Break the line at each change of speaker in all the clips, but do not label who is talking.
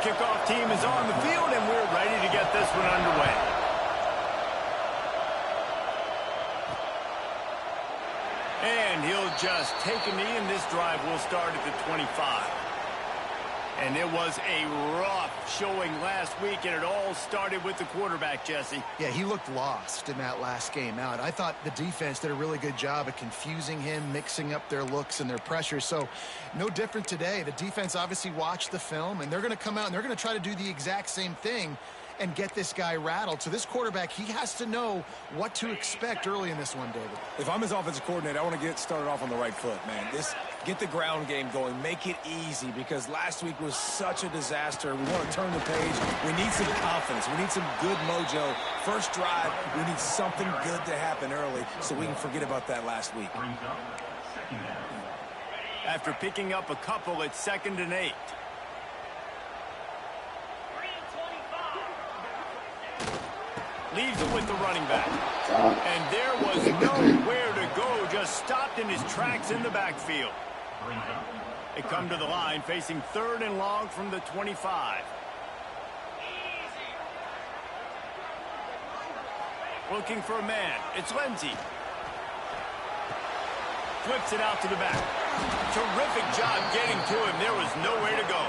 Kickoff team is on the field, and we're ready to get this one underway. And he'll just take a knee, and this drive will start at the 25. And it was a rough showing last week, and it all started with the quarterback, Jesse.
Yeah, he looked lost in that last game out. I thought the defense did a really good job of confusing him, mixing up their looks and their pressure. So no different today. The defense obviously watched the film, and they're going to come out and they're going to try to do the exact same thing and get this guy rattled. So this quarterback, he has to know what to expect early in this one, David.
If I'm his offensive coordinator, I want to get started off on the right foot, man. Get the ground game going. Make it easy, because last week was such a disaster. We want to turn the page. We need some confidence. We need some good mojo. First drive, we need something good to happen early so we can forget about that last week.
After picking up a couple, it's 2nd and 8. Leaves it with the running back. And there was nowhere to go, just stopped in his tracks in the backfield. They come to the line facing 3rd and long from the 25. Looking for a man. It's Lindsey. Flips it out to the back. Terrific job getting to him. There was nowhere to go.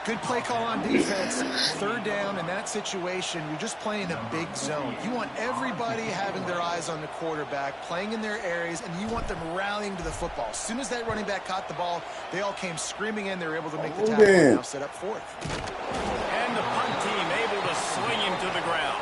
Good play call on defense. 3rd down in that situation, you're just playing a big zone. You want everybody having their eyes on the quarterback, playing in their areas, and you want them rallying to the football. As soon as that running back caught the ball, they all came screaming in. They were able to make the tackle and now set up 4th.
And the punt team able to swing him to the ground.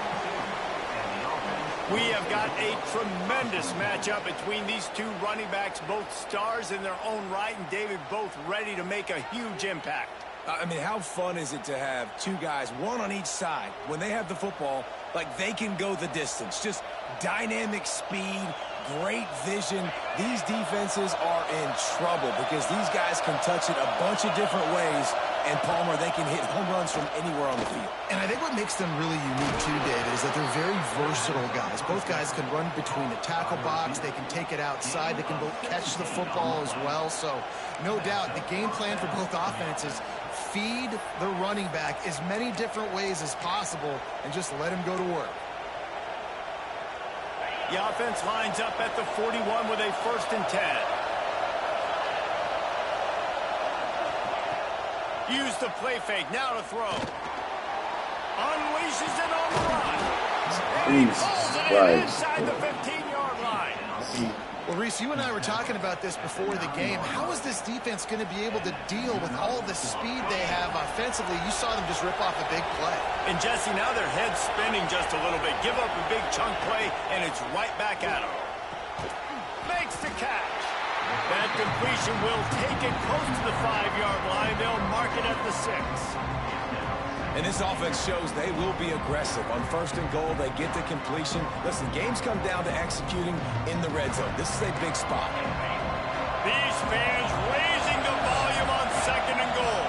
We have got a tremendous matchup between these two running backs, both stars in their own right, and David, both ready to make a huge impact.
I mean, how fun is it to have two guys, one on each side, when they have the football, like they can go the distance. Just dynamic speed, great vision. These defenses are in trouble because these guys can touch it a bunch of different ways, and Palmer, they can hit home runs from anywhere on the field.
And I think what makes them really unique too, David, is that they're very versatile guys. Both guys can run between the tackle box. They can take it outside. They can both catch the football as well. So no doubt the game plan for both offenses, feed the running back as many different ways as possible and just let him go to work.
The offense lines up at the 41 with a 1st and 10. Use the play fake. Now to throw. Unleashes it on the run. And he pulls it in inside the 15-yard line.
Well, Reese, you and I were talking about this before the game. How is this defense going to be able to deal with all the speed they have offensively? You saw them just rip off a big play.
And, Jesse, now their head's spinning just a little bit. Give up a big chunk play, and it's right back at them. Makes the catch. That completion will take it close to the 5-yard line. They'll mark it at the 6.
And this offense shows they will be aggressive. On 1st and goal, they get the completion. Listen, games come down to executing in the red zone. This is a big spot.
These fans raising the volume on 2nd and goal.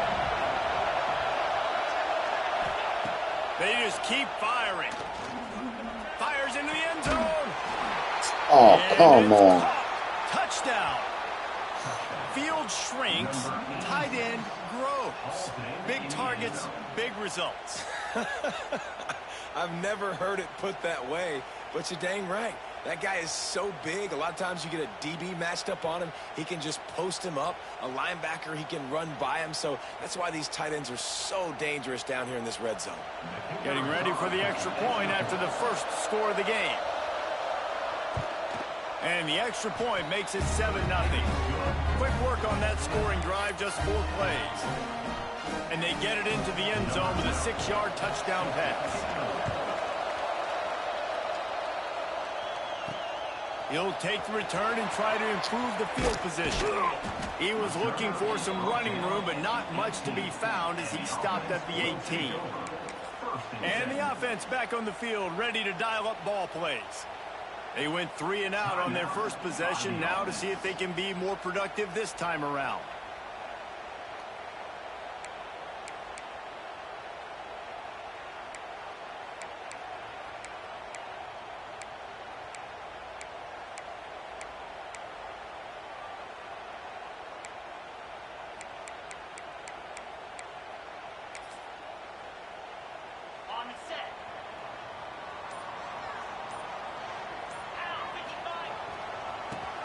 They just keep firing. Fires into the end zone.
Oh, come on.
Touchdown. Field shrinks, tight end grows. Big targets, big results.
I've never heard it put that way, but you're dang right. That guy is so big. A lot of times you get a DB matched up on him. He can just post him up. A linebacker, he can run by him. So that's why these tight ends are so dangerous down here in this red zone.
Getting ready for the extra point after the first score of the game. And the extra point makes it 7-0. Quick work on that scoring drive, just 4 plays. And they get it into the end zone with a 6-yard touchdown pass. He'll take the return and try to improve the field position. He was looking for some running room, but not much to be found as he stopped at the 18. And the offense back on the field, ready to dial up ball plays. They went 3 and out on their first possession, now to see if they can be more productive this time around.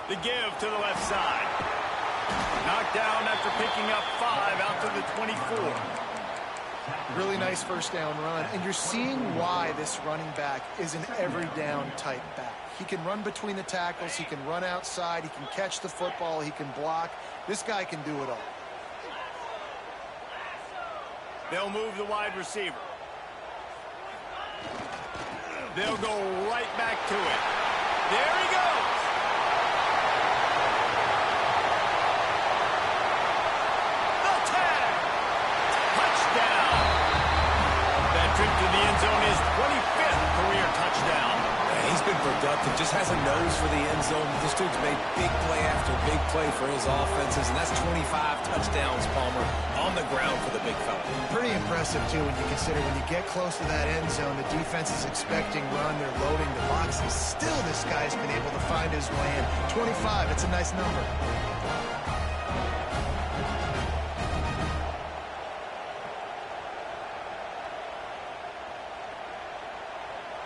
The give to the left side. Knocked down after picking up 5 out to the 24.
Really nice 1st down run. And you're seeing why this running back is an every down type back. He can run between the tackles. He can run outside. He can catch the football. He can block. This guy can do it all.
They'll move the wide receiver. They'll go right back to it. There he goes. Trip to the end zone is 25th career touchdown.
He's been productive, just has a nose for the end zone. This dude's made big play after big play for his offenses, and that's 25 touchdowns, Palmer, on the ground for the big fella.
Pretty impressive, too, when you consider when you get close to that end zone, the defense is expecting run, they're loading the box, and still this guy's been able to find his way in. 25, it's a nice number.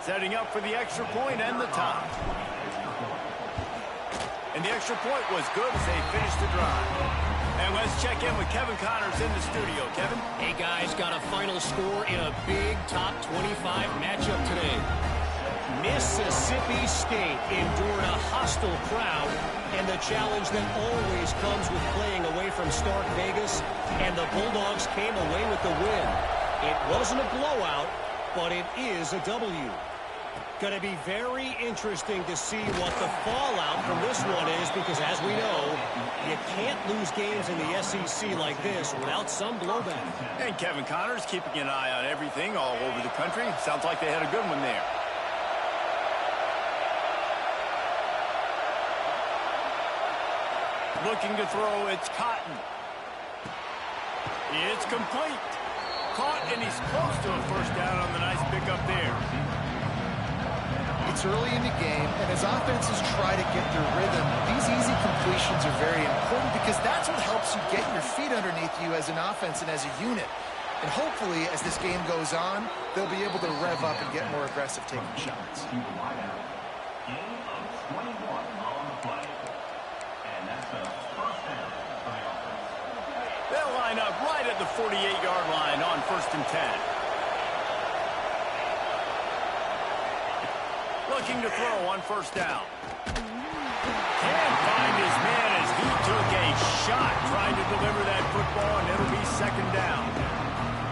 Setting up for the extra point and the tie. And the extra point was good as they finished the drive. And let's check in with Kevin Connors in the studio. Kevin?
Hey, guys, got a final score in a big top 25 matchup today. Mississippi State endured a hostile crowd and the challenge that always comes with playing away from Stark Vegas, and the Bulldogs came away with the win. It wasn't a blowout, but it is a W. Going to be very interesting to see what the fallout from this one is, because as we know, you can't lose games in the SEC like this without some blowback.
And Kevin Connors keeping an eye on everything all over the country. Sounds like they had a good one there. Looking to throw, it's Cotton. It's complete. Caught, and he's close to a first down on the nice pickup there.
It's early in the game, and as offenses try to get their rhythm, these easy completions are very important because that's what helps you get your feet underneath you as an offense and as a unit. And hopefully, as this game goes on, they'll be able to rev up and get more aggressive taking shots.
They'll line up right at the 48-yard line on 1st and 10. Looking to throw on first down. Can't find his man as he took a shot trying to deliver that football, and it'll be second down.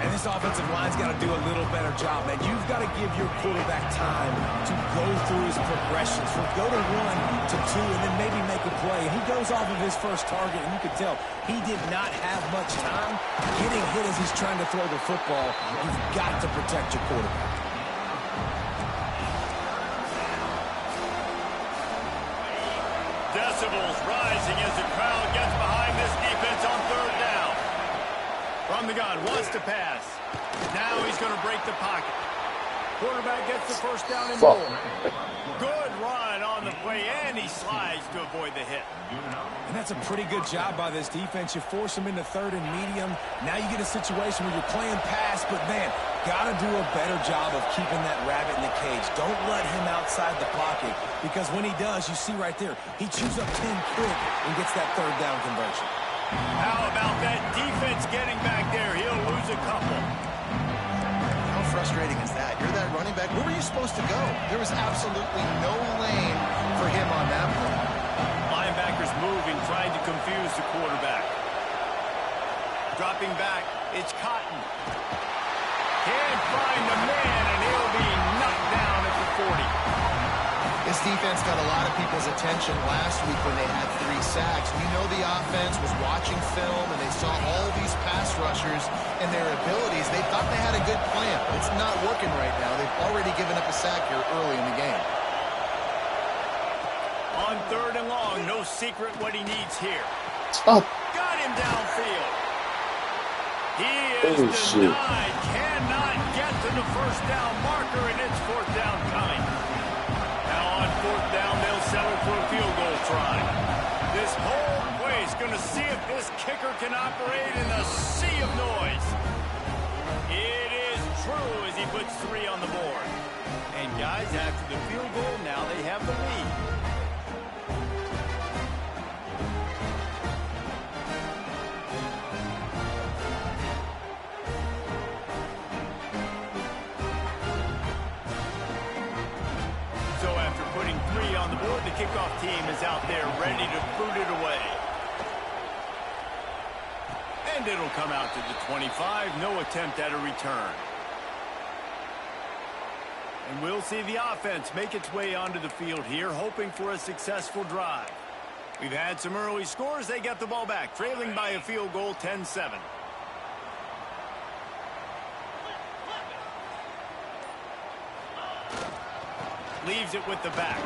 And this offensive line's got to do a little better job, man. You've got to give your quarterback time to go through his progressions. From go to 1 to 2 and then maybe make a play. And he goes off of his first target, and you can tell he did not have much time getting hit as he's trying to throw the football. You've got to protect your quarterback.
Decibels rising as the crowd gets behind this defense on third down. From the gun, wants to pass. Now he's going to break the pocket. Quarterback gets the first down and more. Good run on the play, and he slides to avoid the hit.
And that's a pretty good job by this defense. You force him into third and medium. Now you get a situation where you're playing pass, but, man, got to do a better job of keeping that rabbit in the cage. Don't let him outside the pocket, because when he does, you see right there, he chews up 10 quick and gets that third down conversion.
How about that defense getting back there? He'll lose a couple.
How frustrating is that? You're that running back. Where were you supposed to go? There was absolutely no lane for him on that play.
Linebackers moving, trying to confuse the quarterback. Dropping back, it's Cotton. Can't find the man, and he'll be knocked down at the 40.
This defense got a lot of people's attention last week when they had 3 sacks. We know the offense was watching film, and they saw all these pass rushers and their abilities. They thought they had a good plan, but it's not working right now. They've already given up a sack here early in the game.
On third and long, no secret what he needs here.
Oh.
Got him downfield. He is denied. Cannot get to the first down marker, and it's fourth down coming. Now on fourth down, they'll settle for a field goal try. This whole place going to see if this kicker can operate in the sea of noise. It is true as he puts 3 on the board. And guys, after the field goal, now they have the lead. Putting 3 on the board, the kickoff team is out there ready to boot it away. And it'll come out to the 25. No attempt at a return. And we'll see the offense make its way onto the field here, hoping for a successful drive. We've had some early scores. They get the ball back, trailing by a field goal, 10-7. leaves it with the back.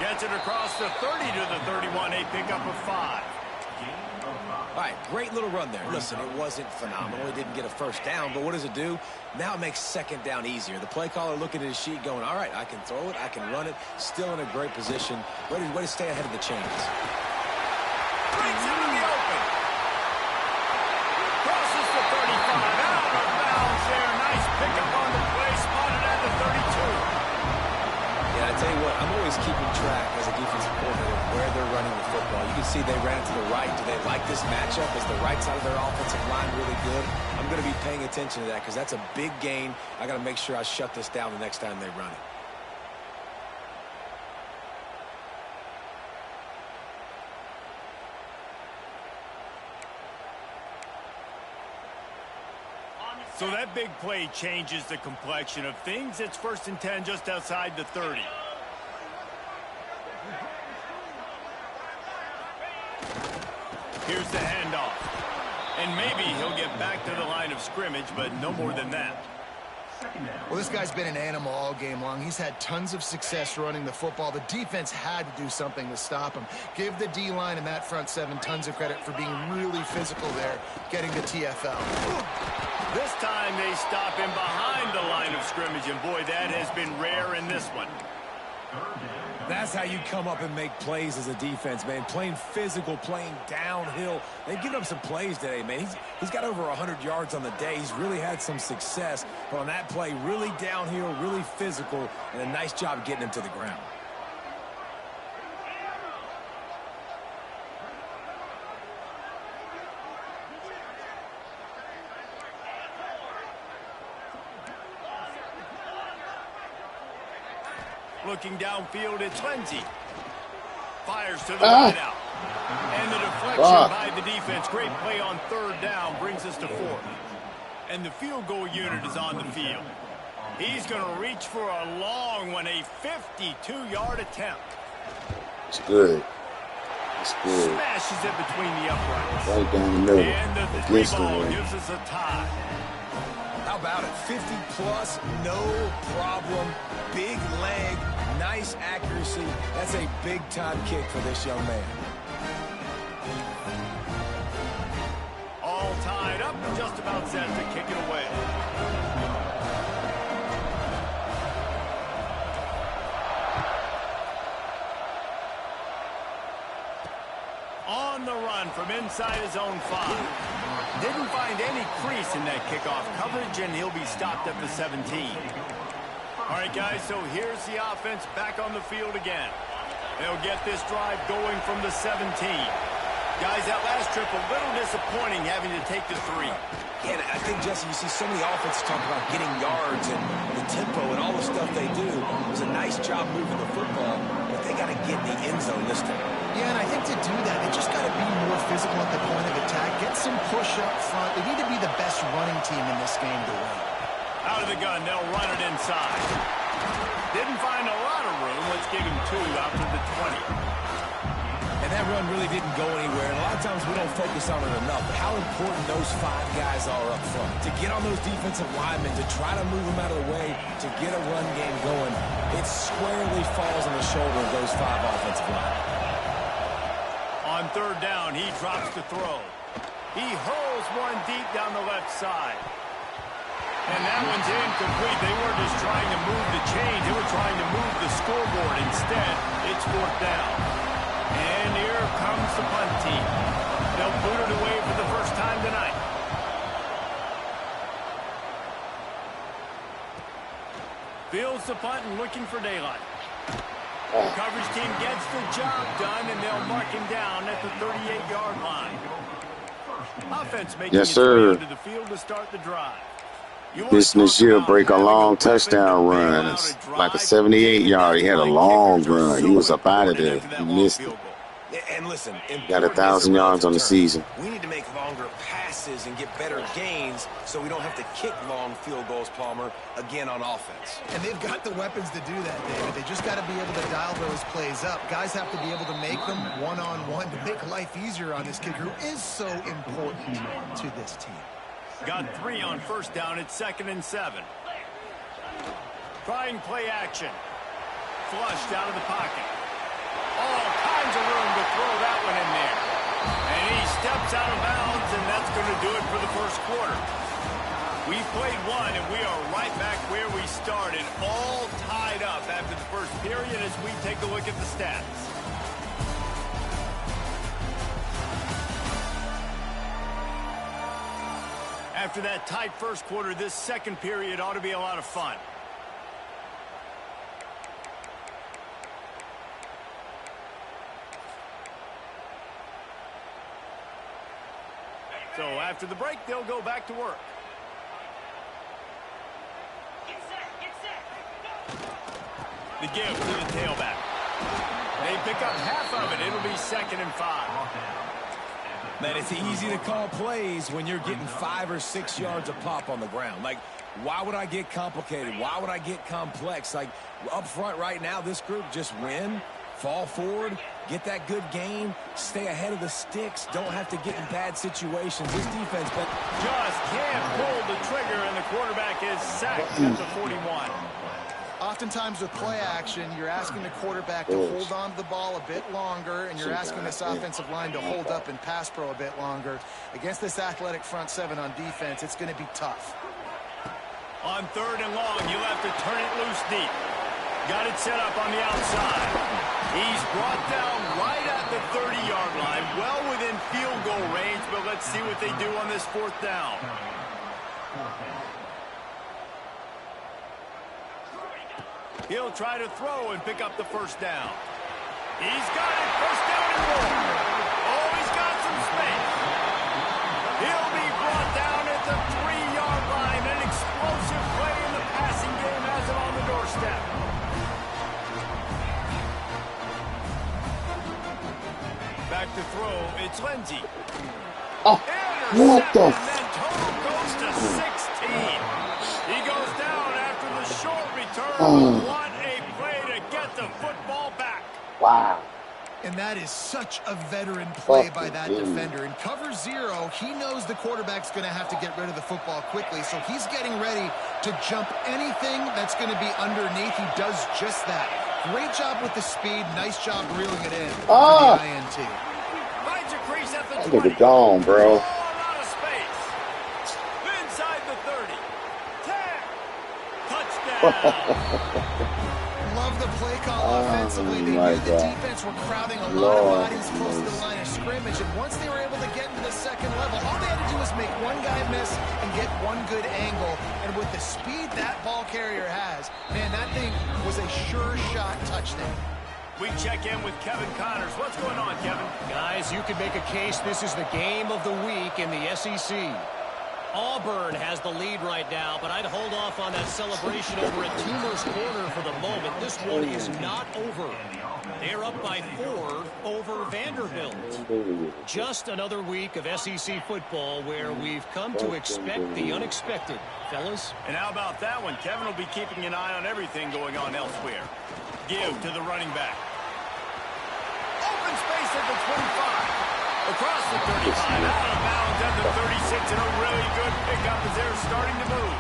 Gets it across the 30 to the 31, a pickup of 5.
All right, great little run there. Listen, it wasn't phenomenal. It didn't get a first down, but what does it do? Now it makes second down easier. The play caller looking at his sheet going, all right, I can throw it, I can run it, still in a great position. Way to stay ahead of the chains.
Brings him in the open. Crosses the 35, out of bounds there. Nice pickup on the play, spotted at the 32.
Yeah, I tell you what, I'm always keeping track as a defensive coordinator of where they're running the football. You can see they ran it to the right. Do they like this matchup? Is the right side of their offensive line really good? I'm going to be paying attention to that because that's a big gain. I got to make sure I shut this down the next time they run it.
So that big play changes the complexion of things. It's 1st and 10 just outside the 30. Here's the handoff. And maybe he'll get back to the line of scrimmage, but no more than that.
Well, this guy's been an animal all game long. He's had tons of success running the football. The defense had to do something to stop him. Give the D-line and that front seven tons of credit for being really physical there, getting the TFL.
This time they stop him behind the line of scrimmage, and boy, that has been rare in this one.
That's how you come up and make plays as a defense, man. Playing physical, playing downhill. They've given up some plays today, man. He's got over 100 yards on the day. He's really had some success. But on that play, really downhill, really physical, and a nice job getting him to the ground.
Looking downfield, it's Lindsey. Fires to the right out. And the deflection by the defense. Great play on 3rd down brings us to 4th. And the field goal unit is on the field. He's going to reach for a long one, a 52-yard attempt.
It's good. It's good.
Smashes it between the uprights.
Right down the middle.
And the 3-ball gives us a tie.
How about it? 50-plus, no problem. Big leg, nice accuracy. That's a big-time kick for this young man.
All tied up, just about set to kick it away. On the run from inside his own 5. Didn't find any crease in that kickoff coverage, and he'll be stopped at the 17. All right, guys, so here's the offense back on the field again. They'll get this drive going from the 17. Guys, that last trip a little disappointing having to take the 3.
Yeah, I think, Jesse, you see so many offenses talk about getting yards and the tempo and all the stuff they do. It was a nice job moving the football, but they got to get in the end zone this time.
Yeah, and I think to do that, they just got to be more physical at the point of attack. Get some push up front. They need to be the best running team in this game to win.
Out of the gun, they'll run it inside. Didn't find a lot of room. Let's give him 2 out to the 20.
And that run really didn't go anywhere. And a lot of times we don't focus on it enough. But how important those 5 guys are up front. To get on those defensive linemen, to try to move them out of the way, to get a run game going, it squarely falls on the shoulder of those 5 offensive linemen.
On 3rd down, he drops the throw. He hurls one deep down the left side. And that one's incomplete. They weren't just trying to move the chains. They were trying to move the scoreboard. Instead, it's 4th down. And here comes the punt team. They'll boot it away for the first time tonight. Fields the punt and looking for daylight. The coverage team gets the job done, and they'll mark him down at the 38-yard line. Offense making its way onto the field to start the drive.
This year break a long touchdown run. It's like a 78-yard. He had a long run. He was up out of there. He missed it.
And listen,
got 1,000 yards on the season.
We need to make longer passes and get better gains so we don't have to kick long field goals, Palmer, again on offense.
And they've got the weapons to do that, David. They just got to be able to dial those plays up. Guys have to be able to make them one-on-one to make life easier on this kicker, who is so important to this team.
Got 3 on 1st down. It's 2nd and 7. Trying play action. flushed out of the pocket. All kinds of room to throw that one in there. And he steps out of bounds, and that's going to do it for the first quarter. We played one, and we are right back where we started, all tied up after the first period as we take a look at the stats. After that tight first quarter, this second period ought to be a lot of fun. So after the break, they'll go back to work. The give to the tailback. They pick up half of it. It'll be 2nd and 5.
Man, it's easy to call plays when you're getting 5 or 6 yards a pop on the ground. Like, why would I get complicated? Why would I get complex? Like, up front right now, this group just win, fall forward, get that good gain, stay ahead of the sticks, don't have to get in bad situations. This defense
just can't pull the trigger, and the quarterback is sacked at the 41.
Oftentimes with play action, you're asking the quarterback to hold on to the ball a bit longer, and you're asking this offensive line to hold up and pass pro a bit longer. Against this athletic front seven on defense, it's going to be tough.
On 3rd and long, you'll have to turn it loose deep. Got it set up on the outside. He's brought down right at the 30-yard line, well within field goal range, but let's see what they do on this 4th down. He'll try to throw and pick up the 1st down. He's got it, 1st down and more. Oh, he's got some space. He'll be brought down at the 3-yard line. An explosive play in the passing game has it on the doorstep. Back to throw, it's Lindsey.
Oh, what the
and then total goes to 16. He goes down after the short return. What a play to get the football back.
Wow.
And that is such a veteran play by that defender. In cover 0, he knows the quarterback's going to have to get rid of the football quickly, so he's getting ready to jump anything that's going to be underneath. He does just that. Great job with the speed. Nice job reeling it in for the INT.
Finds a crease at the 20.
Look at gone, bro.
Oh, a lot of space. Inside the 30. 10. Touchdown.
Love the play call offensively. They knew the defense were crowding a lot of bodies close to the line of scrimmage, and once they were able to get into the 2nd level, all they had to do was make one guy miss and get one good angle. And with the speed that ball carrier has, man, that thing was a sure shot touchdown.
We check in with Kevin Connors. What's going on, Kevin?
Guys, you could make a case this is the game of the week in the SEC. Auburn has the lead right now, but I'd hold off on that celebration over at Toomer's Corner for the moment. This one is not over. They're up by 4 over Vanderbilt. Just another week of SEC football where we've come to expect the unexpected. Fellas?
And how about that one? Kevin will be keeping an eye on everything going on elsewhere. Give to the running back. Open space at the 25. Across the 35, out of bounds at the 36, and a really good pickup as they're starting to move.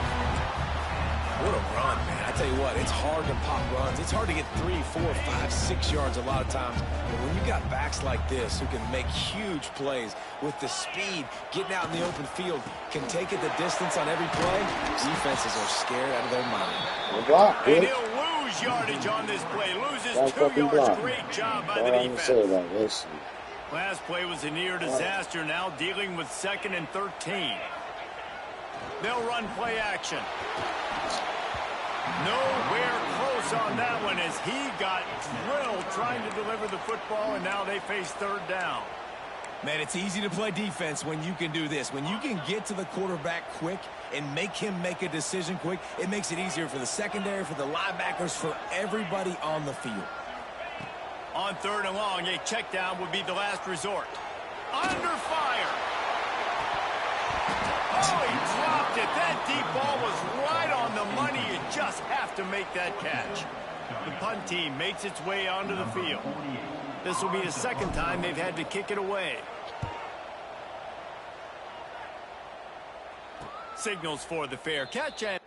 What a run, man. I tell you what, it's hard to pop runs. It's hard to get 3, 4, 5, 6 yards a lot of times. But when you got backs like this who can make huge plays with the speed, getting out in the open field, can take it the distance on every play, defenses are scared out of their mind.
And he'll lose yardage on this play. Loses 2 yards. Great job by the defense. Last play was a near disaster, now dealing with 2nd and 13. They'll run play action. Nowhere close on that one as he got drilled trying to deliver the football, and now they face 3rd down.
Man, it's easy to play defense when you can do this. When you can get to the quarterback quick and make him make a decision quick, it makes it easier for the secondary, for the linebackers, for everybody on the field.
On 3rd and long, a check down would be the last resort. Under fire. Oh, he dropped it. That deep ball was right on the money. You just have to make that catch. The punt team makes its way onto the field. This will be the 2nd time they've had to kick it away. Signals for the fair catch. And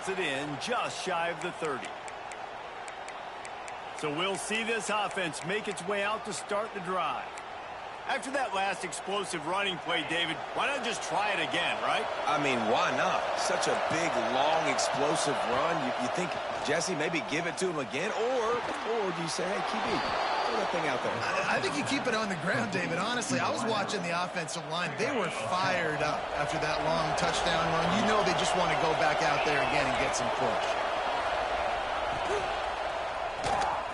It in just shy of the 30. So we'll see this offense make its way out to start the drive. After that last explosive running play, David, why not just try it again, right?
I mean, why not? Such a big, long, explosive run. You think, Jesse, maybe give it to him again? Or do you say, hey, QB, throw that thing out there?
I think you keep it on the ground, David. Honestly, I was watching the offensive line. They were fired up after that long touchdown run. You know they just want to go back out there again and get some push.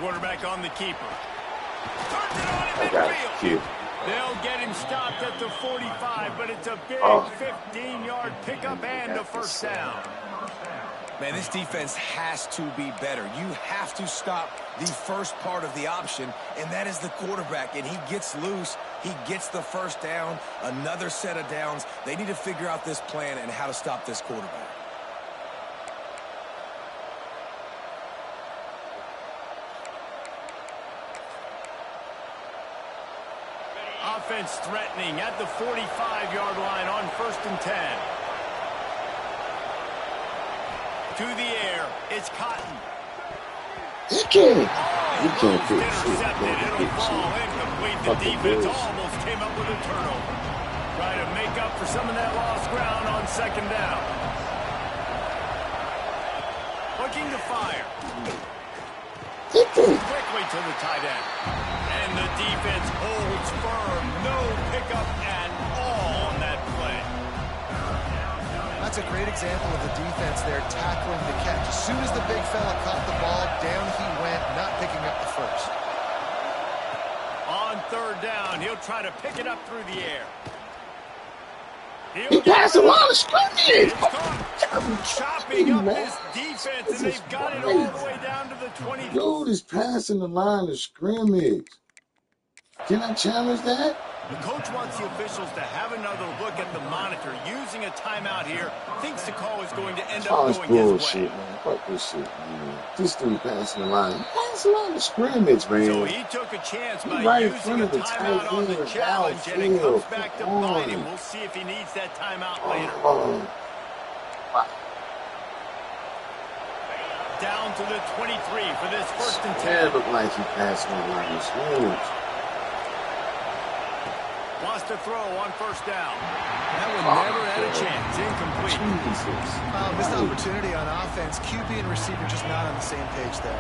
Quarterback on the keeper. Turns it on in midfield. They'll get him stopped at the 45, but it's a big 15-yard pickup and a first down.
Man, this defense has to be better. You have to stop the first part of the option, and that is the quarterback. And he gets loose. He gets the first down, another set of downs. They need to figure out this plan and how to stop this quarterback.
Offense threatening at the 45-yard line on 1st and 10. To the air, it's Cotton.
He can't
Intercepted. It'll fall incomplete. The defense almost came up with a turnover. Try to make up for some of that lost ground on second down. Looking to fire. Quickly to the tight end. And the defense holds firm. No pickup at all on that play.
That's a great example of the defense there tackling the catch. As soon as the big fella caught the ball, down he went, not picking up the first.
On third down, he'll try to pick it up through the air.
He passed a lot of scrimmage.
Chopping up this defense, and they've got it all the way down to the 20.
Dude is passing the line of scrimmage. Can I challenge that?
The coach wants the officials to have another look at the monitor. Using a timeout here, thinks the call is going to end up going
bullshit,
his way.
man. Fuck this shit, man. This dude passing the line. He passed the line of scrimmage, man.
So he took a chance by
right
using a timeout on the challenge, and it comes back to bite him. We'll see if he needs that timeout later. Down to the 23 for this 1st and 10.
It looked like he passed the line of scrimmage.
Wants to throw on first down. That one never had a chance. Incomplete.
Missed opportunity on offense. QB and receiver just not on the same page there.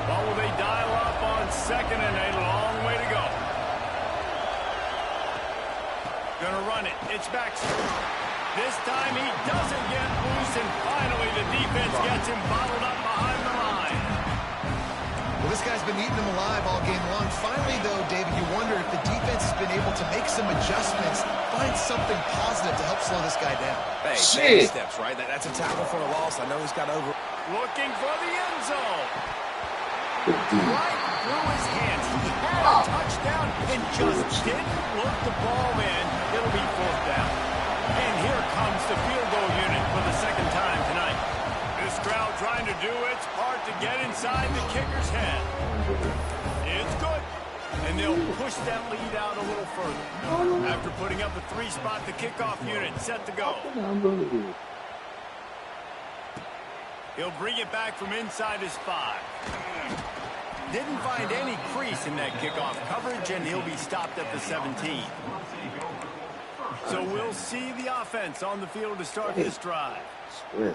Well, will they dial up on second and a long way to go? Gonna run it. It's Baxter. This time he doesn't get loose, and finally the defense gets him bottled up behind the line.
Well, this guy's been eating him alive all game long. Finally, though, David, you wonder if the defense has been able to make some adjustments, find something positive to help slow this guy down.
Hey, baby steps, right? That's a tackle for a loss. I know he's got over.
Looking for the end zone. Right through his hands. He had a touchdown and just didn't look the ball in. It'll be fourth down. And here comes the field goal unit for the second time tonight. This crowd trying to do its part to get inside the kicker's head. It's good. And they'll push that lead out a little further. After putting up a three-spot, the kickoff unit set to go. He'll bring it back from inside his 5. Didn't find any crease in that kickoff coverage, and he'll be stopped at the 17. So we'll see the offense on the field to start this drive.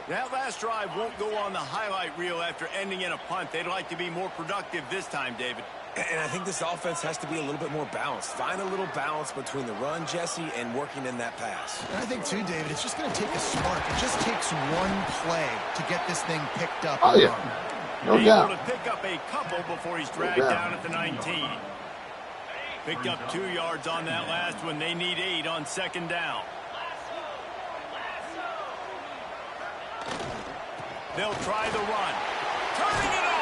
That last drive won't go on the highlight reel after ending in a punt. They'd like to be more productive this time, David.
And I think this offense has to be a little bit more balanced. Find a little balance between the run, Jesse, and working in that pass.
And I think, too, David, it's just going to take a spark. It just takes one play to get this thing picked up.
Oh, yeah. No doubt.
Able to pick up a couple before he's dragged down at the 19. Picked up 2 yards on that last one. They need 8 on second down. They'll try the run. Turning it on.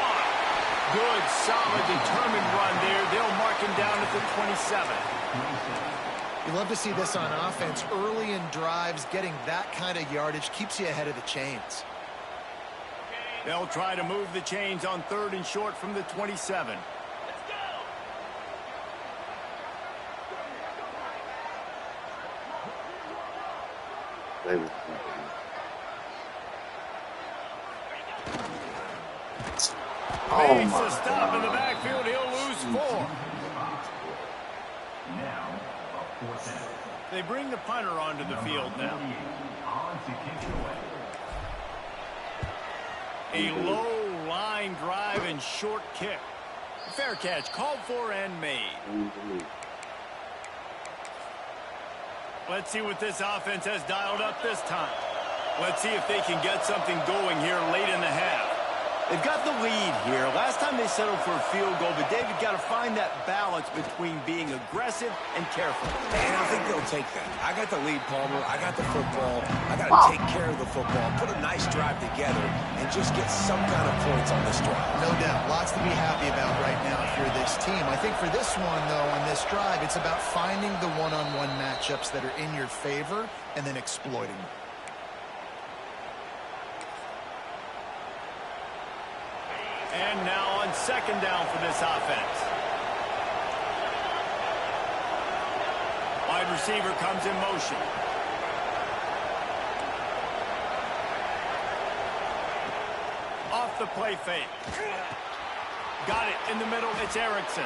Good, solid, determined run there. They'll mark him down at the 27.
You love to see this on offense. Early in drives, getting that kind of yardage keeps you ahead of the chains.
They'll try to move the chains on 3rd and short from the 27.
Oh
Makes a
my
stop in the
God.
backfield. He'll lose 4. They bring the punter onto the field now. A low line drive and short kick. Fair catch called for and made. Let's see what this offense has dialed up this time. Let's see if they can get something going here late in the half. They've got the lead here. Last time they settled for a field goal, but David got to find that balance between being aggressive and careful.
And I think they'll take that. I got the lead, Palmer. I got the football. I got to take care of the football, put a nice drive together, and just get some kind of points on this drive.
No doubt. Lots to be happy about right now if you're this team. I think for this one, though, on this drive, it's about finding the one-on-one matchups that are in your favor and then exploiting them.
And now on 2nd down for this offense. Wide receiver comes in motion. Off the play fake. Got it in the middle. It's Erickson.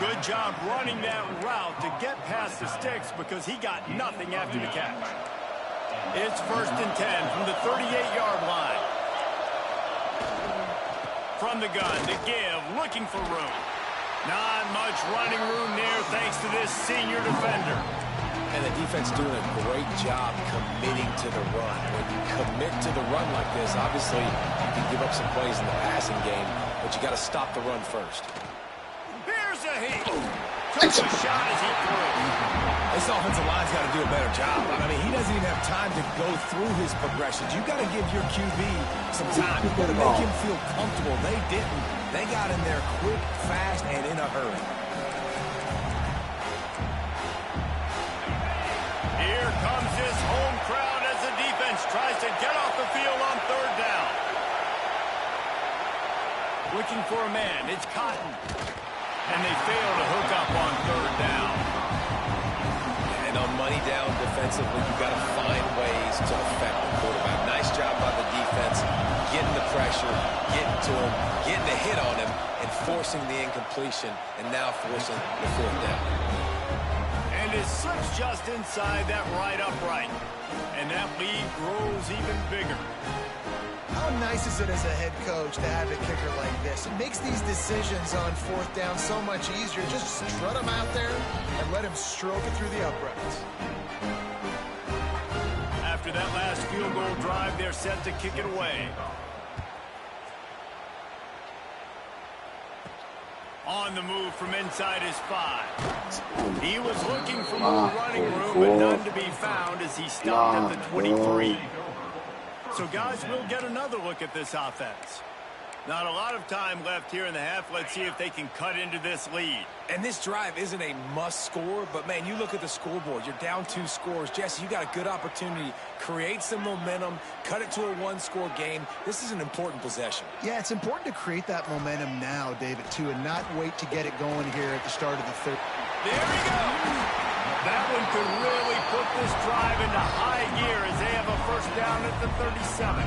Good job running that route to get past the sticks because he got nothing after the catch. It's 1st and 10 from the 38-yard line. From the gun to give, looking for room. Not much running room there thanks to this senior defender.
And the defense doing a great job committing to the run. When you commit to the run like this, obviously you can give up some plays in the passing game, but you got to stop the run first.
Here's a heat. Took a shot as he threw.
This offensive line's got to do a better job. I mean, he doesn't even have time to go through his progressions. You've got to give your QB some time. You've got to make him feel comfortable. They didn't. They got in there quick, fast, and in a hurry.
Here comes his home crowd as the defense tries to get off the field on 3rd down. Looking for a man. It's Cotton. And they fail to hook up on 3rd down.
And on money down defensively, you've got to find ways to affect the quarterback. Nice job by the defense, getting the pressure, getting to him, getting a hit on him, and forcing the incompletion, and now forcing the 4th down.
And it slips just inside that right upright. And that lead grows even bigger.
How nice is it as a head coach to have a kicker like this? It makes these decisions on 4th down so much easier. Just strut him out there and let him stroke it through the uprights.
After that last field goal drive, they're set to kick it away. On the move from inside his 5. He was looking for more running room, but none to be found as he stopped at the 23. So, guys, we'll get another look at this offense. Not a lot of time left here in the half. Let's see if they can cut into this lead.
And this drive isn't a must score, but, man, you look at the scoreboard. You're down 2 scores. Jesse, you got a good opportunity. Create some momentum. Cut it to a 1-score game. This is an important possession.
Yeah, it's important to create that momentum now, David, too, and not wait to get it going here at the start of the 3rd.
There we go. That one could really put this drive into high gear as they have a 1st down at the 37.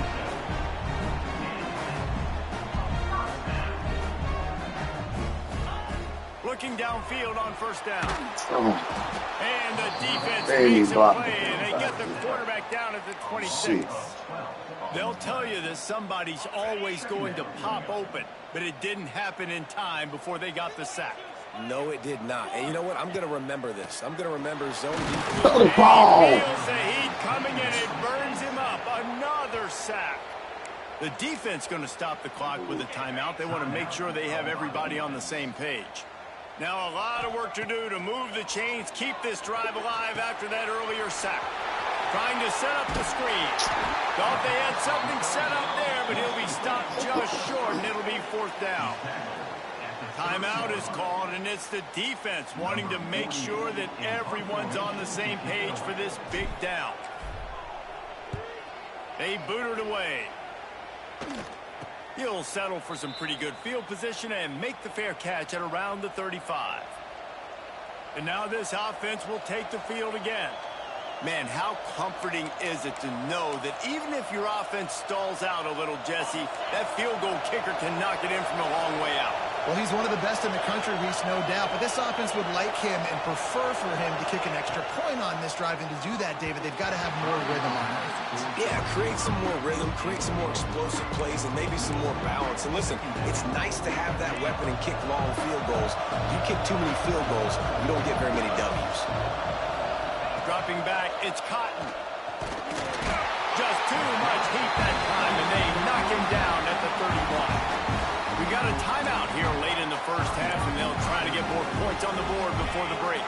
Looking downfield on 1st down. And the defense makes a play, and they get the quarterback down at the 26. They'll tell you that somebody's always going to pop open, but it didn't happen in time before they got the sack.
No, it did not. And you know what? I'm going to remember this. I'm going to remember zone defense.
Throw the ball.
He feels the heat coming, and it burns him up. Another sack. The defense going to stop the clock with a timeout. They want to make sure they have everybody on the same page. Now a lot of work to do to move the chains, keep this drive alive after that earlier sack. Trying to set up the screen. Thought they had something set up there, but he'll be stopped just short, and it'll be 4th down. Timeout is called, and it's the defense wanting to make sure that everyone's on the same page for this big down. They boot it away. He'll settle for some pretty good field position and make the fair catch at around the 35. And now this offense will take the field again. Man, how comforting is it to know that even if your offense stalls out a little, Jesse, that field goal kicker can knock it in from a long way out.
Well, he's one of the best in the country, Reese, no doubt. But this offense would like him and prefer for him to kick an extra point on this drive. And to do that, David, they've got to have more rhythm on offense.
Yeah, create some more rhythm, create some more explosive plays, and maybe some more balance. And listen, it's nice to have that weapon and kick long field goals. You kick too many field goals, you don't get very many W's.
Dropping back, it's Cotton. Just too much heat that time, and they knock him down at the 31. We got a timeout here late in the first half, and they'll try to get more points on the board before the break.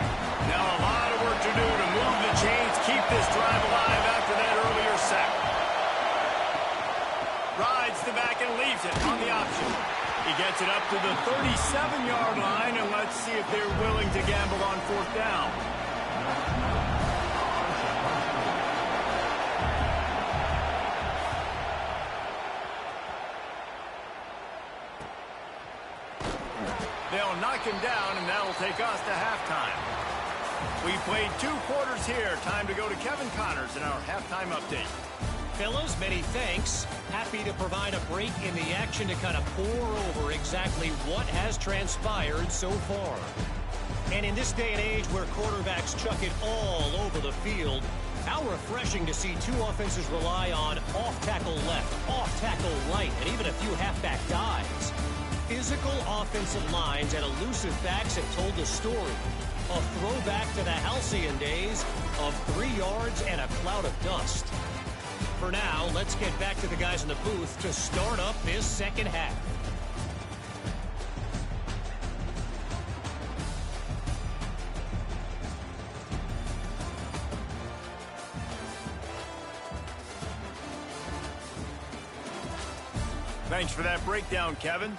Now a lot of work to do to move the chains, keep this drive alive after that earlier sack. Rides the back and leaves it on the option. He gets it up to the 37-yard line, and let's see if they're willing to gamble on 4th down. They'll knock him down, and that'll take us to halftime. We played 2 quarters here. Time to go to Kevin Connors in our halftime update.
Fellas, many thanks. Happy to provide a break in the action to kind of pour over exactly what has transpired so far. And in this day and age where quarterbacks chuck it all over the field, how refreshing to see 2 offenses rely on off-tackle left, off-tackle right, and even a few halfback dives. Physical offensive lines and elusive backs have told the story. A throwback to the halcyon days of 3 yards and a cloud of dust. For now, let's get back to the guys in the booth to start up this second half.
Thanks for that breakdown, Kevin.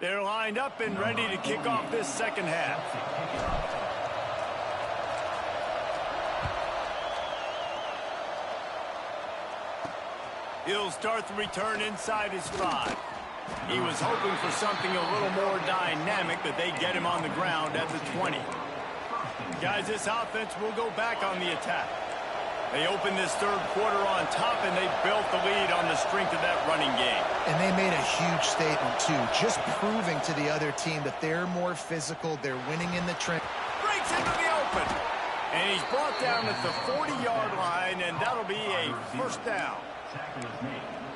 They're lined up and ready to kick off this second half. He'll start the return inside his 5. He was hoping for something a little more dynamic, but they get him on the ground at the 20. Guys, this offense will go back on the attack. They opened this third quarter on top, and they built the lead on the strength of that running game.
And they made a huge statement, too, just proving to the other team that they're more physical, they're winning in the trench.
Breaks into the open. And he's brought down at the 40-yard line, and that'll be a first down.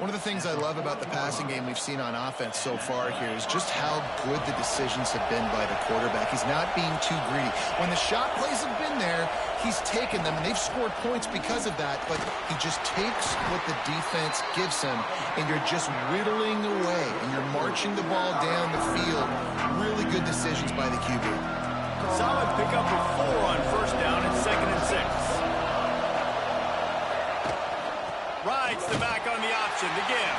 One of the things I love about the passing game we've seen on offense so far here is just how good the decisions have been by the quarterback. He's not being too greedy. When the shot plays have been there, he's taken them, and they've scored points because of that, but he just takes what the defense gives him, and you're just whittling away, and you're marching the ball down the field. Really good decisions by the QB.
Solid pickup of 4 on first down and 2nd and 6. Rides the back on the option to give.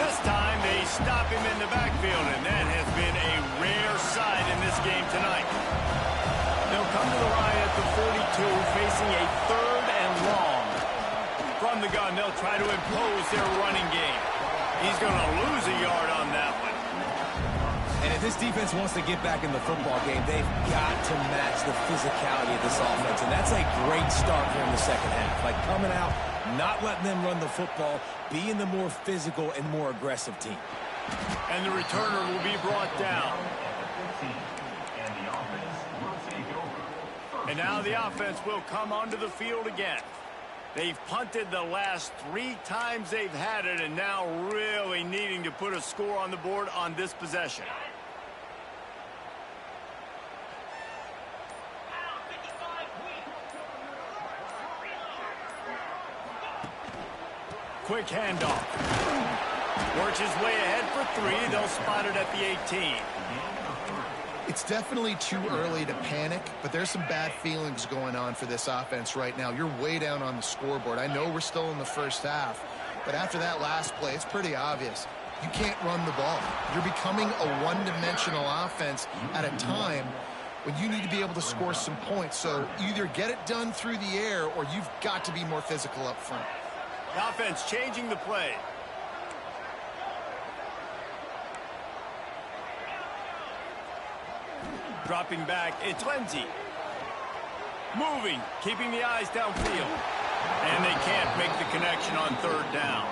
This time they stop him in the backfield, and that has been a rare sight in this game tonight. They'll come to the line at the 42, facing a 3rd and long. From the gun, they'll try to impose their running game. He's going to lose a yard on that one.
And if this defense wants to get back in the football game, they've got to match the physicality of this offense. And that's a great start here in the second half. Like coming out, not letting them run the football, being the more physical and more aggressive team.
And the returner will be brought down. And now the offense will come onto the field again. They've punted the last 3 times they've had it, and now really needing to put a score on the board on this possession. Quick handoff. Works his way ahead for 3. They'll spot it at the 18.
It's definitely too early to panic, but there's some bad feelings going on for this offense right now. You're way down on the scoreboard. I know we're still in the first half, but after that last play, it's pretty obvious. You can't run the ball. You're becoming a one-dimensional offense at a time when you need to be able to score some points. So either get it done through the air or you've got to be more physical up front.
The offense changing the play. Dropping back, it's Lindsey. Moving, keeping the eyes downfield. And they can't make the connection on 3rd down.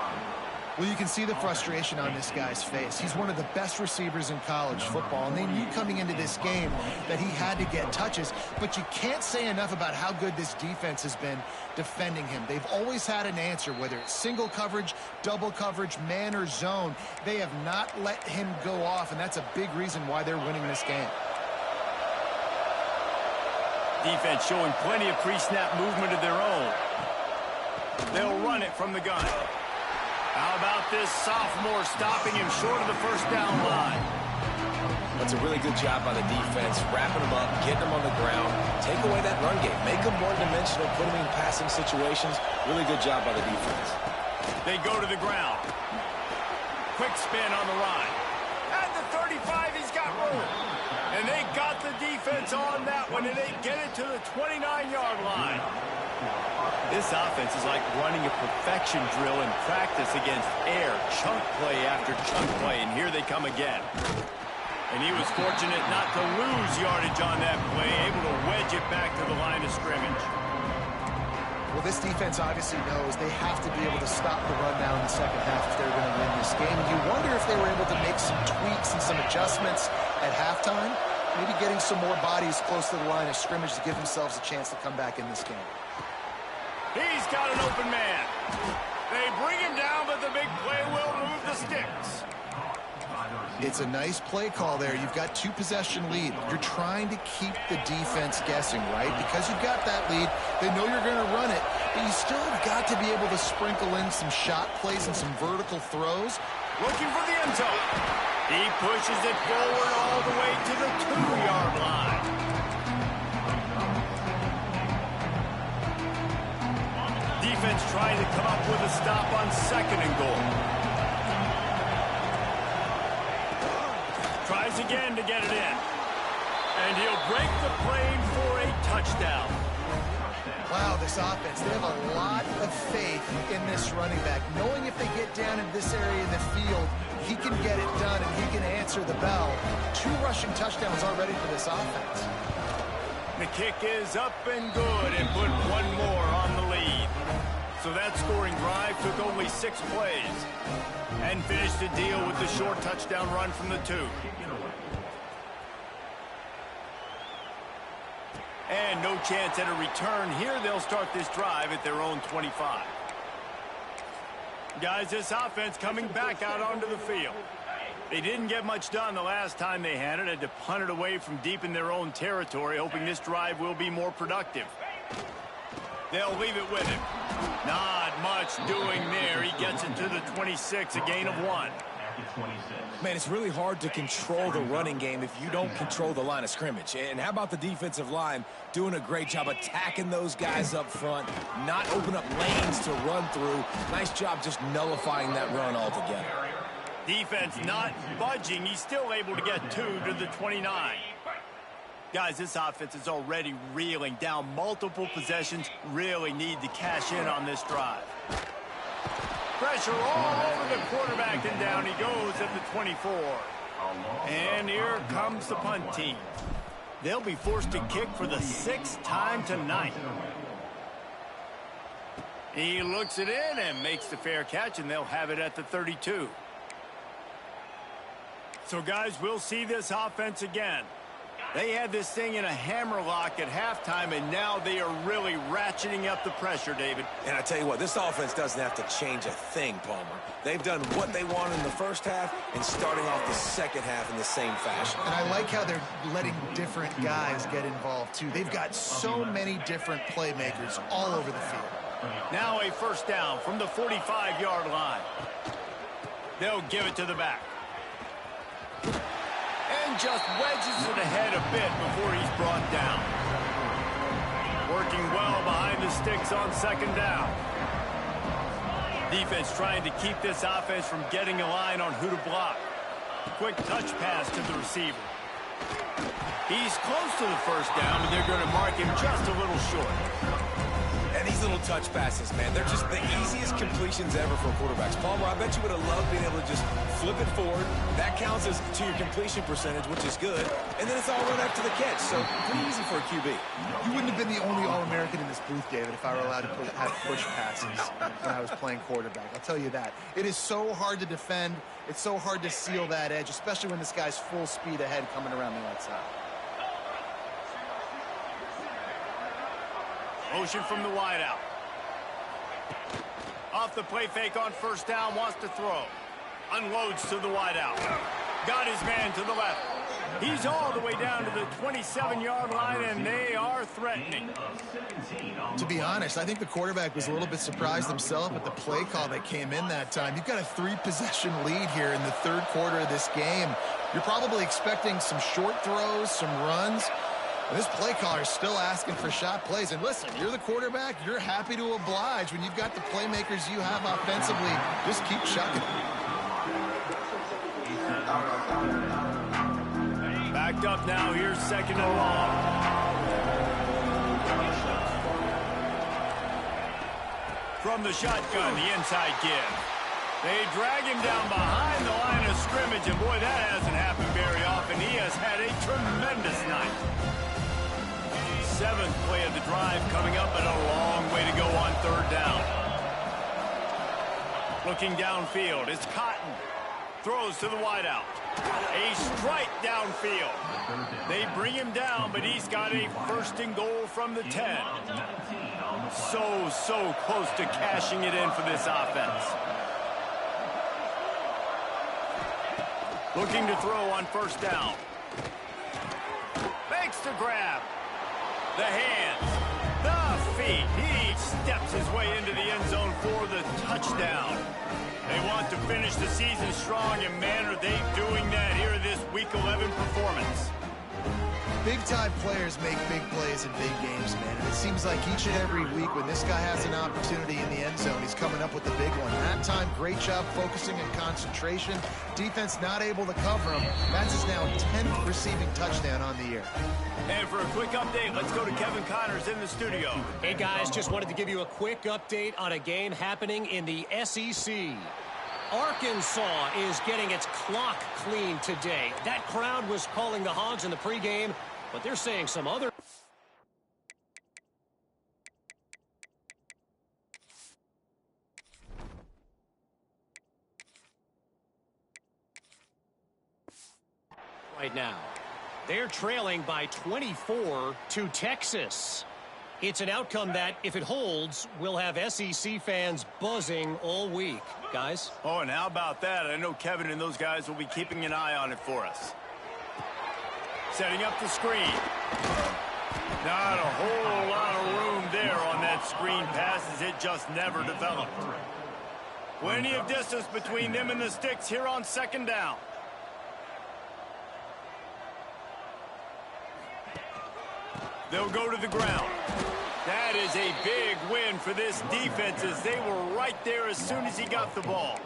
Well, you can see the frustration on this guy's face. He's one of the best receivers in college football, and they knew coming into this game that he had to get touches, but you can't say enough about how good this defense has been defending him. They've always had an answer, whether it's single coverage, double coverage, man or zone. They have not let him go off, and that's a big reason why they're winning this game.
Defense showing plenty of pre-snap movement of their own. They'll run it from the gun. How about this sophomore stopping him short of the first down line?
That's a really good job by the defense, wrapping them up, getting them on the ground, take away that run game, make them one-dimensional, put them in passing situations. Really good job by the defense.
They go to the ground. Quick spin on the ride. At the 35, he's got room. And they got the defense on that one, and they get it to the 29-yard line. This offense is like running a perfection drill in practice against air, chunk play after chunk play, and here they come again. And he was fortunate not to lose yardage on that play, able to wedge it back to the line of scrimmage.
Well, this defense obviously knows they have to be able to stop the run now in the second half if they're going to win this game. And you wonder if they were able to make some tweaks and some adjustments at halftime, maybe getting some more bodies close to the line of scrimmage to give themselves a chance to come back in this game.
He's got an open man. They bring him down, but the big play will move the sticks.
It's a nice play call there. You've got 2-possession lead. You're trying to keep the defense guessing, right? Because you've got that lead, they know you're going to run it, but you still have got to be able to sprinkle in some shot plays and some vertical throws.
Looking for the end zone. He pushes it forward all the way to the 2-yard line. Defense trying to come up with a stop on 2nd and goal. once again to get it in. And he'll break the plane for a touchdown.
Wow, this offense, they have a lot of faith in this running back. Knowing if they get down in this area in the field, he can get it done and he can answer the bell. 2 rushing touchdowns already for this offense.
The kick is up and good and put one more on the lead. So that scoring drive took only 6 plays and finished the deal with the short touchdown run from the 2. And no chance at a return here. They'll start this drive at their own 25. Guys, this offense coming back out onto the field. They didn't get much done the last time they had it. Had to punt it away from deep in their own territory, hoping this drive will be more productive. They'll leave it with him. Not much doing there. He gets it to the 26, a gain of 1.
Man, it's really hard to control the running game if you don't control the line of scrimmage. And how about the defensive line doing a great job attacking those guys up front, not open up lanes to run through. Nice job just nullifying that run altogether.
Defense not budging. He's still able to get 2 to the 29. Guys, this offense is already reeling down multiple possessions. Really need to cash in on this drive. Pressure all over the quarterback, and down he goes at the 24. And here comes the punt team. They'll be forced to kick for the 6th time tonight. He looks it in and makes the fair catch, and they'll have it at the 32. So, guys, we'll see this offense again. They had this thing in a hammerlock at halftime, and now they are really ratcheting up the pressure, David.
And I tell you what, this offense doesn't have to change a thing, Palmer. They've done what they wanted in the first half and starting off the second half in the same fashion.
And I like how they're letting different guys get involved, too. They've got so many different playmakers all over the field.
Now a 1st down from the 45-yard line. They'll give it to the back. And just wedges it ahead a bit before he's brought down. Working well behind the sticks on 2nd down. Defense trying to keep this offense from getting a line on who to block. Quick touch pass to the receiver. He's close to the 1st down, but they're going to mark him just a little short.
And these little touch passes, man, they're just the easiest completions ever for quarterbacks. Palmer, I bet you would have loved being able to just flip it forward. That counts as to your completion percentage, which is good. And then it's all run after the catch, so pretty easy for a QB.
You wouldn't have been the only All-American in this booth, David, if I were allowed to have push passes when I was playing quarterback. I'll tell you that. It is so hard to defend. It's so hard to seal that edge, especially when this guy's full speed ahead coming around the outside.
Motion from the wideout. Off the play fake on 1st down, wants to throw. Unloads to the wideout. Got his man to the left. He's all the way down to the 27-yard line, and they are threatening.
To be honest, I think the quarterback was a little bit surprised himself at the play call that came in that time. You've got a 3-possession lead here in the 3rd quarter of this game. You're probably expecting some short throws, some runs. This play caller is still asking for shot plays. And listen, you're the quarterback. You're happy to oblige. When you've got the playmakers you have offensively, just keep chucking.
Backed up now. Here's 2nd and long. From the shotgun, the inside give. They drag him down behind the line of scrimmage. And, boy, that hasn't happened very often. He has had a tremendous night. 7th play of the drive coming up, and a long way to go on 3rd down. Looking downfield, it's Cotton. Throws to the wideout. A strike downfield. They bring him down, but he's got a 1st and goal from the 10. So close to cashing it in for this offense. Looking to throw on 1st down. Makes the grab. The hands, the feet. He steps his way into the end zone for the touchdown. They want to finish the season strong, and man, are they doing that here in this Week 11 performance.
Big-time players make big plays in big games, man. And it seems like each and every week when this guy has an opportunity in the end zone, he's coming up with the big one. That time, great job focusing and concentration. Defense not able to cover him. That's his now 10th receiving touchdown on the year.
And for a quick update, let's go to Kevin Connors in the studio.
Hey, guys, just wanted to give you a quick update on a game happening in the SEC. Arkansas is getting its clock cleaned today. That crowd was calling the Hogs in the pregame, but they're saying some other... right now. They're trailing by 24 to Texas. It's an outcome that, if it holds, will have SEC fans buzzing all week. Guys?
Oh, and how about that? I know Kevin and those guys will be keeping an eye on it for us. Setting up the screen. Not a whole lot of room there on that screen pass as it just never developed. Plenty of distance between them and the sticks here on 2nd down. They'll go to the ground. That is a big win for this defense as they were right there as soon as he got the ball.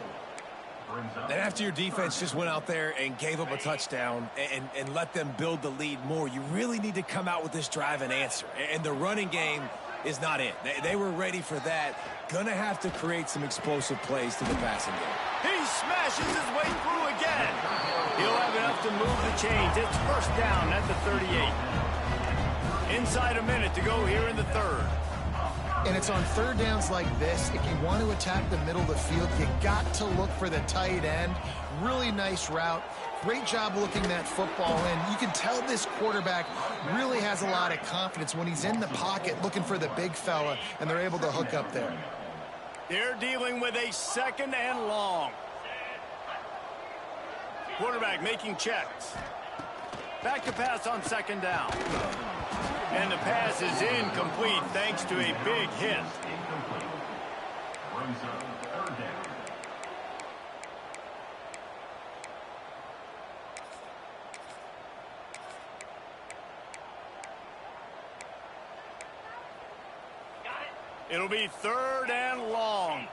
And after your defense just went out there and gave up a touchdown and let them build the lead more, you really need to come out with this drive and answer. And the running game is not it. They were ready for that. Gonna have to create some explosive plays to the passing game.
He smashes his way through again. He'll have enough to move the chains. It's 1st down at the 38. Inside a minute to go here in the 3rd.
And it's on 3rd downs like this. If you want to attack the middle of the field, you got to look for the tight end. Really nice route. Great job looking that football in. You can tell this quarterback really has a lot of confidence when he's in the pocket looking for the big fella, and they're able to hook up there.
They're dealing with a 2nd and long. Quarterback making checks. Back to pass on 2nd down. And the pass is incomplete thanks to a big hit. It'll be 3rd and long.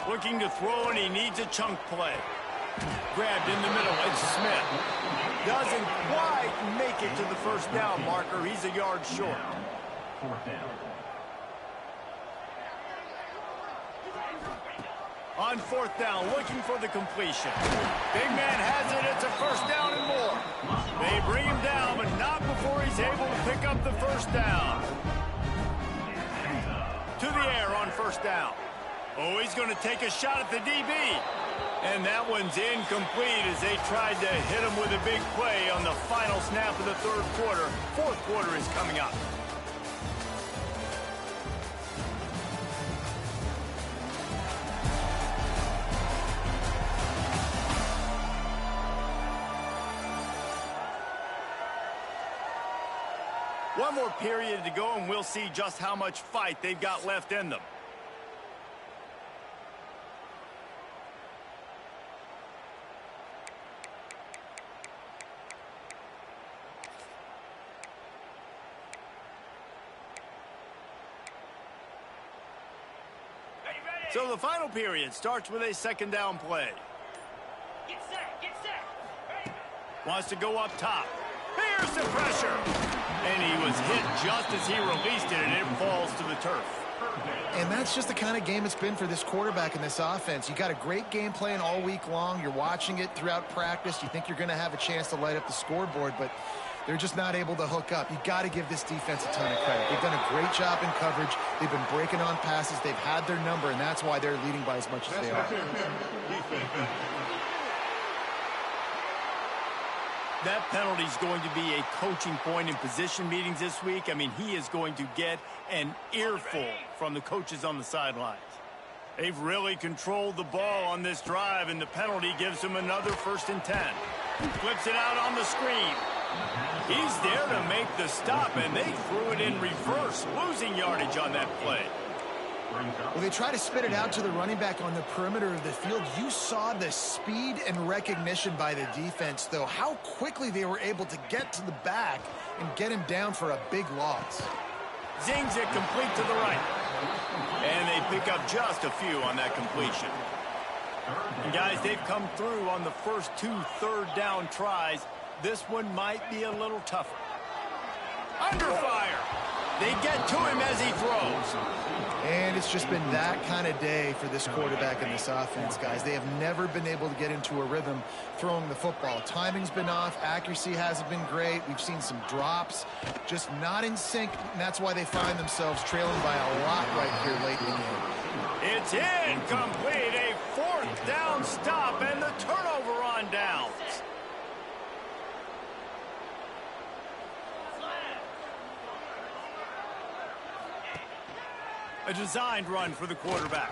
Looking to throw, and he needs a chunk play. Grabbed in the middle, it's Smith. Doesn't quite make it to the 1st down marker. He's a yard short.
4th down.
On 4th down, looking for the completion. Big man has it. It's a 1st down and more. They bring him down, but not before he's able to pick up the 1st down. To the air on 1st down. Oh, he's going to take a shot at the DB. And that one's incomplete as they tried to hit him with a big play on the final snap of the 3rd quarter. 4th quarter is coming up. One more period to go, and we'll see just how much fight they've got left in them. So the final period starts with a 2nd down play.
Get set.
Wants to go up top. Here's the pressure. And he was hit just as he released it, and it falls to the turf.
And that's just the kind of game it's been for this quarterback in this offense. You got a great game plan all week long. You're watching it throughout practice. You think you're going to have a chance to light up the scoreboard, but they're just not able to hook up. You got to give this defense a ton of credit. They've done a great job in coverage. They've been breaking on passes. They've had their number, and that's why they're leading by as much as they are.
That penalty is going to be a coaching point in position meetings this week. I mean, he is going to get an earful from the coaches on the sidelines. They've really controlled the ball on this drive, and the penalty gives him another 1st and 10. Flips it out on the screen. He's there to make the stop, and they threw it in reverse, losing yardage on that play.
Well, they try to spit it out to the running back on the perimeter of the field. You saw the speed and recognition by the defense, though, how quickly they were able to get to the back and get him down for a big loss.
Zings it complete to the right. And they pick up just a few on that completion. And guys, they've come through on the first 2 third-down tries. This one might be a little tougher. Under fire. They get to him as he throws.
And it's just been that kind of day for this quarterback and this offense, guys. They have never been able to get into a rhythm throwing the football. Timing's been off. Accuracy hasn't been great. We've seen some drops, just not in sync, and that's why they find themselves trailing by a lot right here late in the game.
It's incomplete. A 4th down stop and the turnover on downs. A designed run for the quarterback.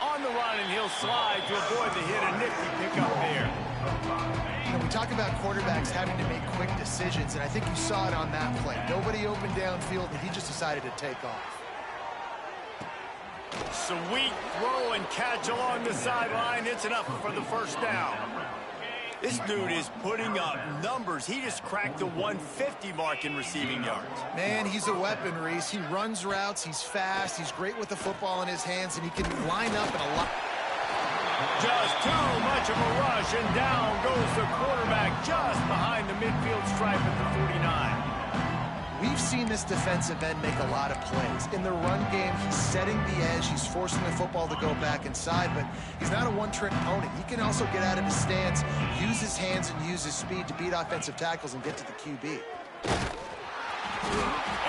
On the run, and he'll slide to avoid the hit. A nifty pickup there.
You know, we talk about quarterbacks having to make quick decisions, and I think you saw it on that play. Nobody open downfield, and he just decided to take off.
Sweet throw and catch along the sideline. It's enough for the 1st down. This dude is putting up numbers. He just cracked the 150 mark in receiving yards.
Man, he's a weapon, Reese. He runs routes. He's fast. He's great with the football in his hands, and he can line up in a lot.
Just too much of a rush, and down goes the quarterback just behind the midfield stripe at the 49.
We've seen this defensive end make a lot of plays. In the run game, he's setting the edge. He's forcing the football to go back inside, but he's not a one-trick pony. He can also get out of his stance, use his hands, and use his speed to beat offensive tackles and get to the QB.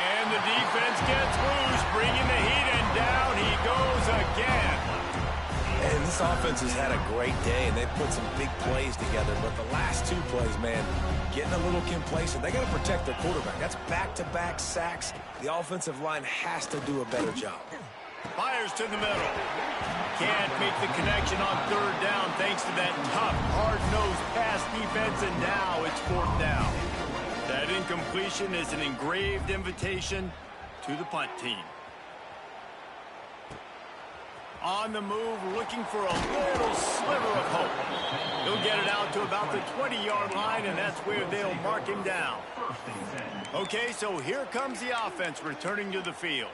And the defense gets loose, bringing the heat, and down he goes again.
And this offense has had a great day, and they've put some big plays together. But the last 2 plays, man, getting a little complacent. They got to protect their quarterback. That's back-to-back sacks. The offensive line has to do a better job.
Fires to the middle. Can't make the connection on 3rd down thanks to that tough, hard-nosed pass defense, and now it's 4th down. That incompletion is an engraved invitation to the punt team. On the move, looking for a little sliver of hope. He'll get it out to about the 20-yard line, and that's where they'll mark him down. Okay, so here comes the offense returning to the field.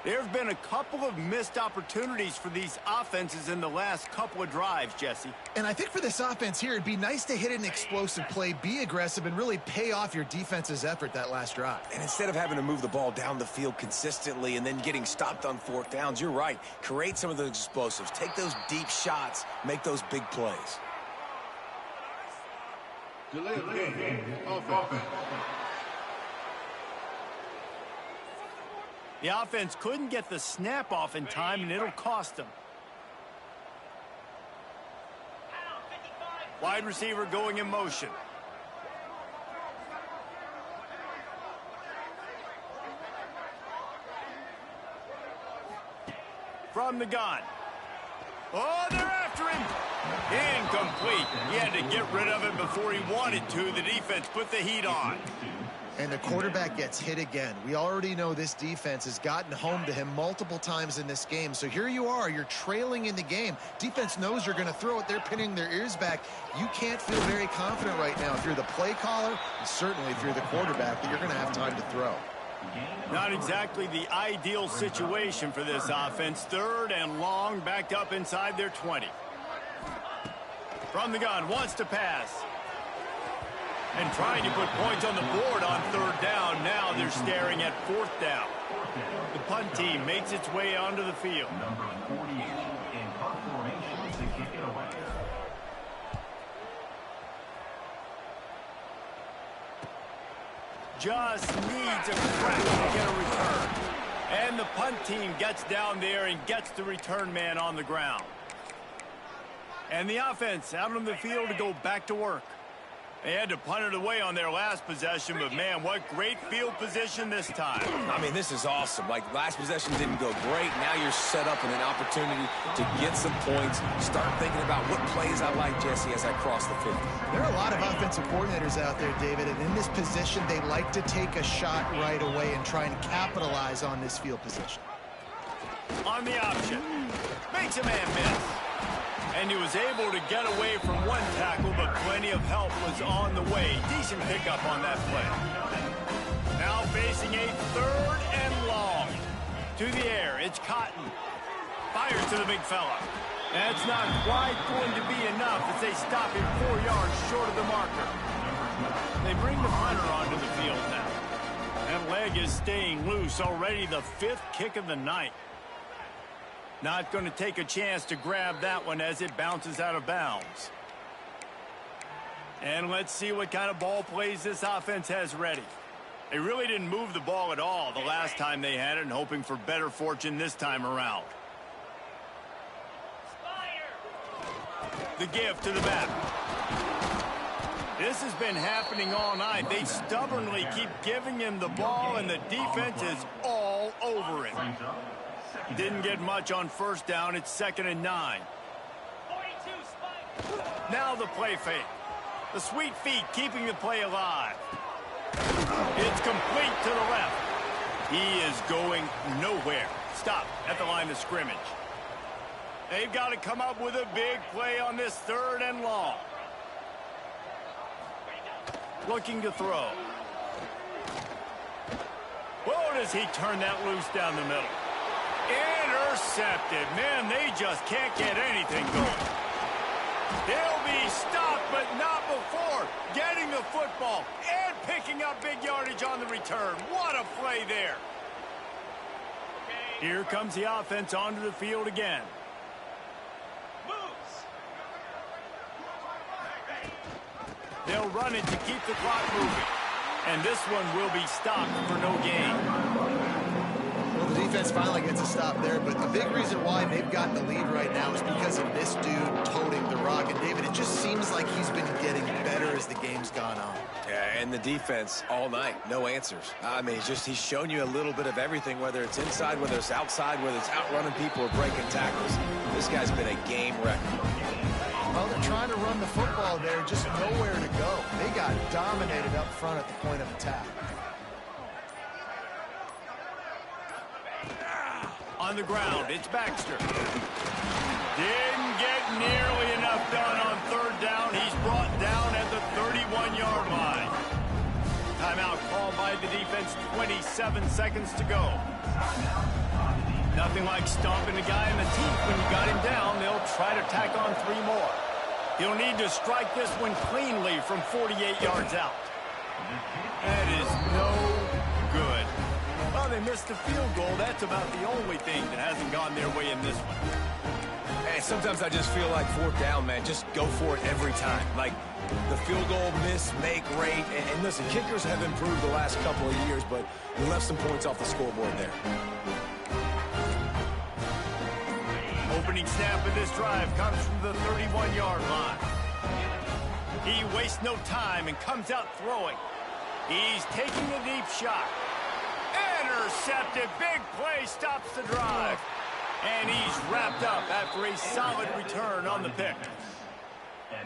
There have been a couple of missed opportunities for these offenses in the last couple of drives, Jesse.
And I think for this offense here, it'd be nice to hit an explosive play, be aggressive, and really pay off your defense's effort that last drive.
And instead of having to move the ball down the field consistently and then getting stopped on 4th downs, you're right. Create some of those explosives. Take those deep shots. Make those big plays.
Delay of game. Offense.
The offense couldn't get the snap off in time, and it'll cost them. Wide receiver going in motion. From the gun. Oh, they're after him. Incomplete. He had to get rid of it before he wanted to. The defense put the heat on.
And the quarterback gets hit again. We already know this defense has gotten home to him multiple times in this game. So here you are, you're trailing in the game. Defense knows you're going to throw it. They're pinning their ears back. You can't feel very confident right now if you're the play caller, and certainly if you're the quarterback, that you're going to have time to throw.
Not exactly the ideal situation for this offense. 3rd and long, backed up inside their 20. From the gun, wants to pass. And trying to put points on the board on 3rd down. Now they're staring at 4th down. The punt team makes its way onto the field.
Number 48 in punt formation to kick it away.
Just needs a crack to get a return. And the punt team gets down there and gets the return man on the ground. And the offense out on the field to go back to work. They had to punt it away on their last possession, but man, what great field position this time.
I mean, this is awesome. Like, last possession didn't go great. Now you're set up in an opportunity to get some points. Start thinking about what plays I like, Jesse, as I cross the 50.
There are a lot of offensive coordinators out there, David, and in this position, they like to take a shot right away and try and capitalize on this field position.
On the option. Makes a man miss. And he was able to get away from one tackle, but plenty of help was on the way. Decent pickup on that play. Now facing a 3rd and long. To the air, it's Cotton. Fires to the big fella. That's not quite going to be enough as they stop him 4 yards short of the marker. They bring the punter onto the field now. That leg is staying loose, already the 5th kick of the night. Not going to take a chance to grab that one as it bounces out of bounds. And let's see what kind of ball plays this offense has ready. They really didn't move the ball at all the last time they had it, and hoping for better fortune this time around. The give to the back. This has been happening all night. They stubbornly keep giving him the ball, and the defense is all over it. Didn't get much on 1st down. It's 2nd and 9. Now the play fake. The sweet feet keeping the play alive. It's complete to the left. He is going nowhere. Stop at the line of scrimmage. They've got to come up with a big play on this 3rd and long. Looking to throw. Whoa, does he turn that loose down the middle? Intercepted. Man, they just can't get anything going. They'll be stopped, but not before getting the football and picking up big yardage on the return. What a play there. Here comes the offense onto the field again. They'll run it to keep the clock moving. And this one will be stopped for no gain.
Well, the defense finally gets a stop there, but the big reason why they've gotten the lead right now is because of this dude toting the rock. And, David, it just seems like he's been getting better as the game's gone on.
Yeah, and the defense all night, no answers. I mean, he's shown you a little bit of everything, whether it's inside, whether it's outside, whether it's outrunning people or breaking tackles. This guy's been a game wrecker.
Well, they're trying to run the football there, just nowhere to go. They got dominated up front at the point of attack.
On the ground, it's Baxter. Didn't get nearly enough done on 3rd down. He's brought down at the 31-yard line. Timeout called by the defense, 27 seconds to go. Nothing like stomping a guy in the teeth when you got him down. They'll try to tack on 3 more. He'll need to strike this one cleanly from 48 yards out. That is no good. Well, they missed the field goal. That's about the only thing that hasn't gone their way in this one.
Hey, sometimes I just feel like 4th down, man. Just go for it every time. Like the field goal, miss, make, rate. And listen, kickers have improved the last couple of years, but you left some points off the scoreboard there.
Opening snap of this drive comes from the 31-yard line. He wastes no time and comes out throwing. He's taking a deep shot. Intercepted. Big play stops the drive. And he's wrapped up after a solid return on the pick.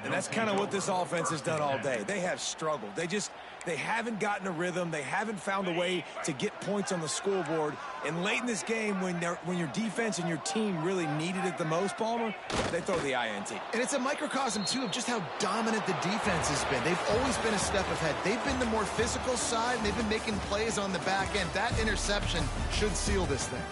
And that's kind of what this offense has done all day. They have struggled. They haven't gotten a rhythm. They haven't found a way to get points on the scoreboard. And late in this game, when your defense and your team really needed it the most, Palmer, they throw the INT.
And it's a microcosm, too, of just how dominant the defense has been. They've always been a step ahead. They've been the more physical side, and they've been making plays on the back end. That interception should seal this thing.